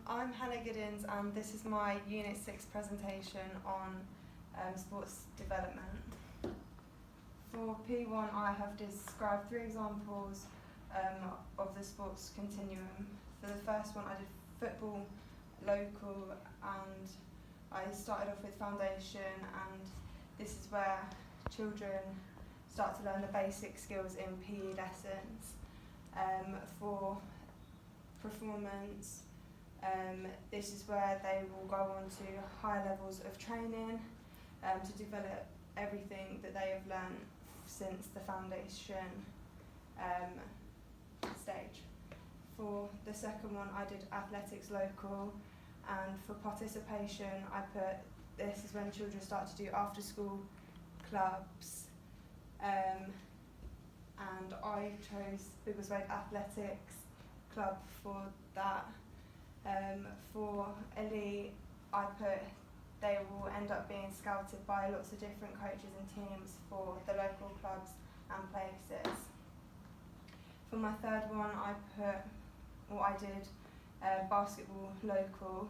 I'm Hannah Giddens and this is my Unit 6 presentation on sports development. For P1 I have described 3 examples of the sports continuum. For the first one I did football, local, and I started off with foundation, and this is where children start to learn the basic skills in PE lessons. For performance, this is where they will go on to higher levels of training to develop everything that they have learned since the foundation stage. For the second one I did athletics local, and for participation I put this is when children start to do after school clubs, and I chose Biggleswade Athletics Club for that. For elite I put they will end up being scouted by lots of different coaches and teams for the local clubs and places. For my third one I did basketball local.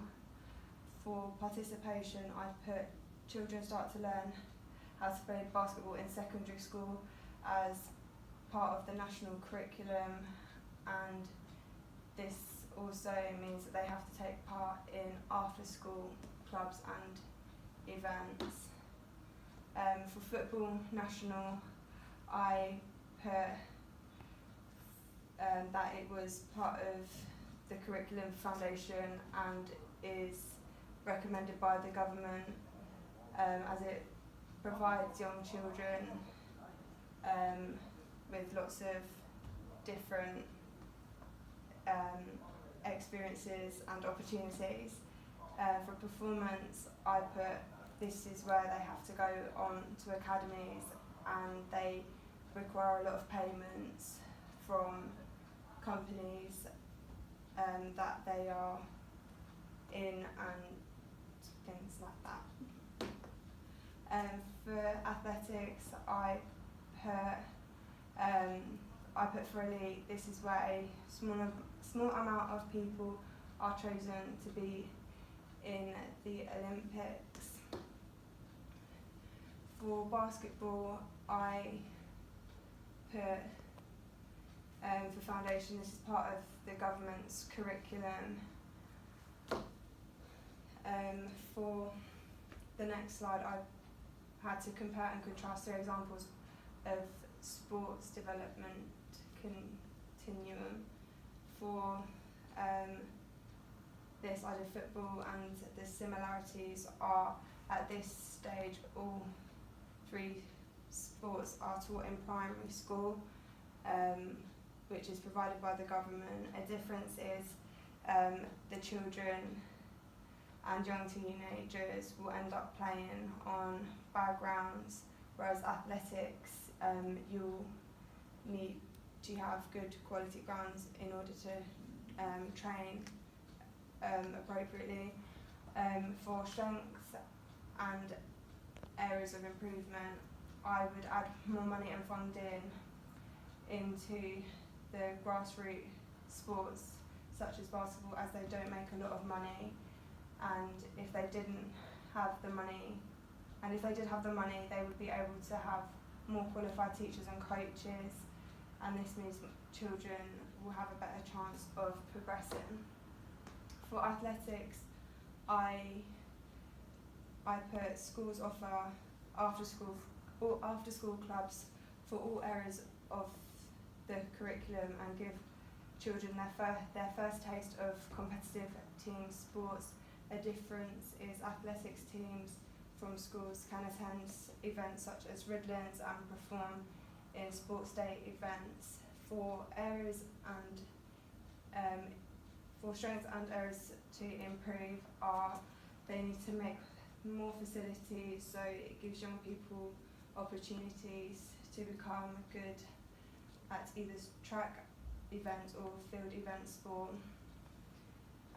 For participation I put children start to learn how to play basketball in secondary school as part of the national curriculum, and this also means that they have to take part in after school clubs and events. For football national I put that it was part of the curriculum foundation and is recommended by the government as it provides young children with lots of different experiences and opportunities. For performance I put this is where they have to go on to academies and they require a lot of payments from companies that they are in and things like that. For athletics I put for elite, this is where a small amount of people are chosen to be in the Olympics. For basketball I put for foundation, this is part of the government's curriculum. For the next slide I had to compare and contrast 3 examples of sports development continuum. For this I did football, and the similarities are at this stage all 3 sports are taught in primary school, which is provided by the government. A difference is the children and young teenagers will end up playing on bad grounds, whereas athletics you'll need to have good quality grounds in order to train appropriately. For strengths and areas of improvement I would add more money and funding into the grassroots sports such as basketball, as they don't make a lot of money, and if they didn't have the money, and if they did have the money they would be able to have more qualified teachers and coaches, and this means children will have a better chance of progressing. For athletics I put schools offer after school clubs for all areas of the curriculum and give children their first taste of competitive team sports. A difference is athletics teams from schools can attend events such as Riddlands and perform in sports day events. For areas and for strengths and areas to improve are they need to make more facilities so it gives young people opportunities to become good at either track events or field event sport.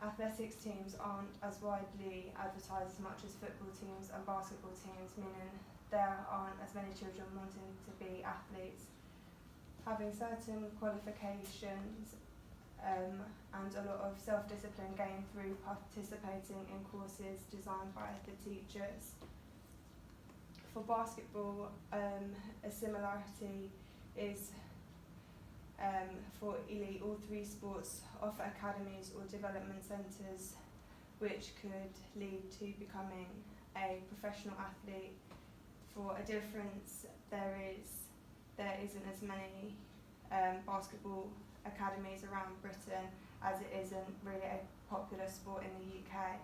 Athletics teams aren't as widely advertised as much as football teams and basketball teams, meaning there aren't as many children wanting to be athletes. Having certain qualifications and a lot of self-discipline gained through participating in courses designed by the teachers. For basketball, a similarity is for elite, all three sports offer academies or development centres which could lead to becoming a professional athlete. For a difference, there isn't as many basketball academies around Britain, as it isn't really a popular sport in the UK.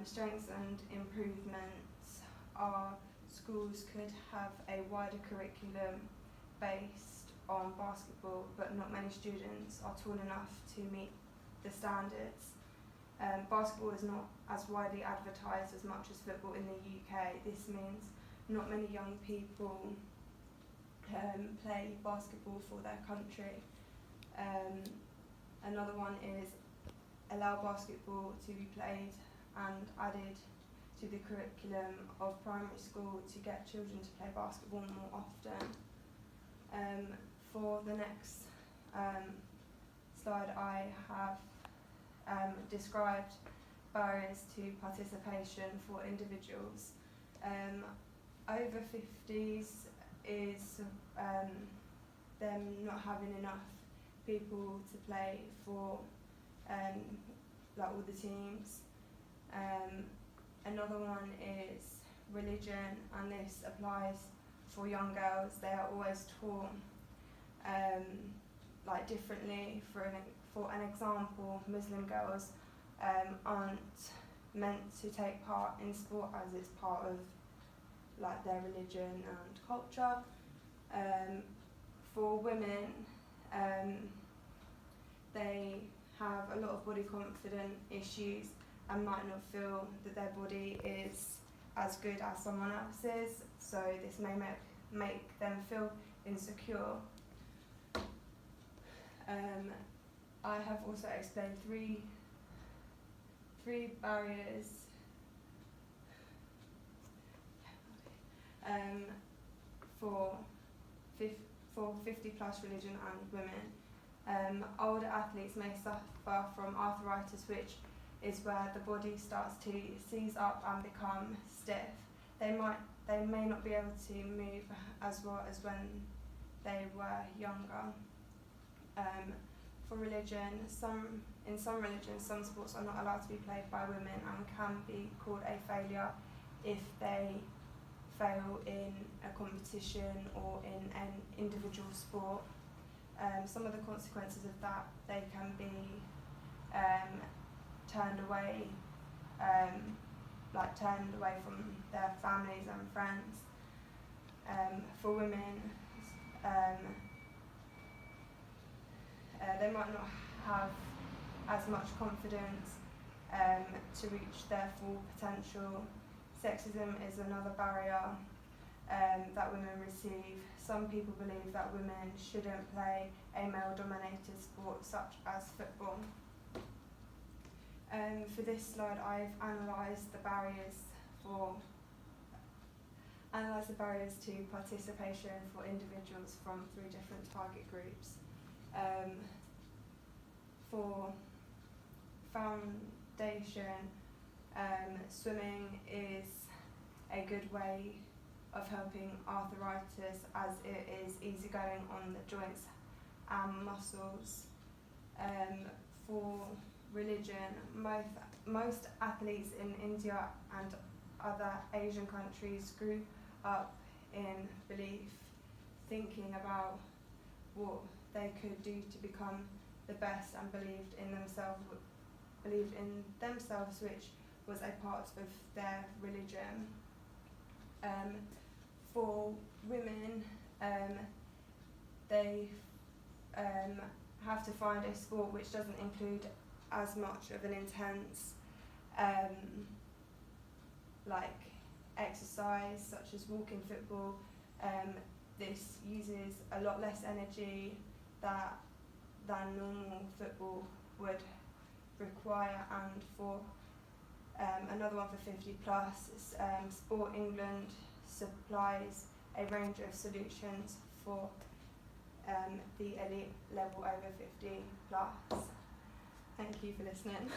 Strengths and improvements are schools could have a wider curriculum based on basketball, but not many students are tall enough to meet the standards. Basketball is not as widely advertised as much as football in the UK. This means not many young people play basketball for their country. Another one is allow basketball to be played and added to the curriculum of primary school to get children to play basketball more often. For the next slide, I have described barriers to participation for individuals. Over 50s is them not having enough people to play for like all the teams. Another one is religion, and this applies for young girls. They are always taught like differently. For an example, Muslim girls aren't meant to take part in sport as it's part of like their religion and culture. For women, they have a lot of body confidence issues and might not feel that their body is as good as someone else's, so this may make them feel insecure. I have also explained three barriers for 50 plus religion and women. Older athletes may suffer from arthritis, which is where the body starts to seize up and become stiff. They may not be able to move as well as when they were younger. For religion, in some religions, some sports are not allowed to be played by women and can be called a failure if they fail in a competition or in an individual sport. Some of the consequences of that, they can be turned away from their families and friends. For women, they might not have as much confidence to reach their full potential. Sexism is another barrier that women receive. Some people believe that women shouldn't play a male-dominated sport such as football. For this slide, I've analysed the barriers to participation for individuals from 3 different target groups. For foundation, swimming is a good way of helping arthritis, as it is easygoing on the joints and muscles. For religion, most athletes in India and other Asian countries grew up in belief, thinking about what they could do to become the best, and believed in themselves, which was a part of their religion. For women, they have to find a sport which doesn't include as much of an intense like exercise, such as walking football. This uses a lot less energy than normal football would require. And for another one for 50 plus, Sport England supplies a range of solutions for the elite level over 50 plus. Thank you for listening.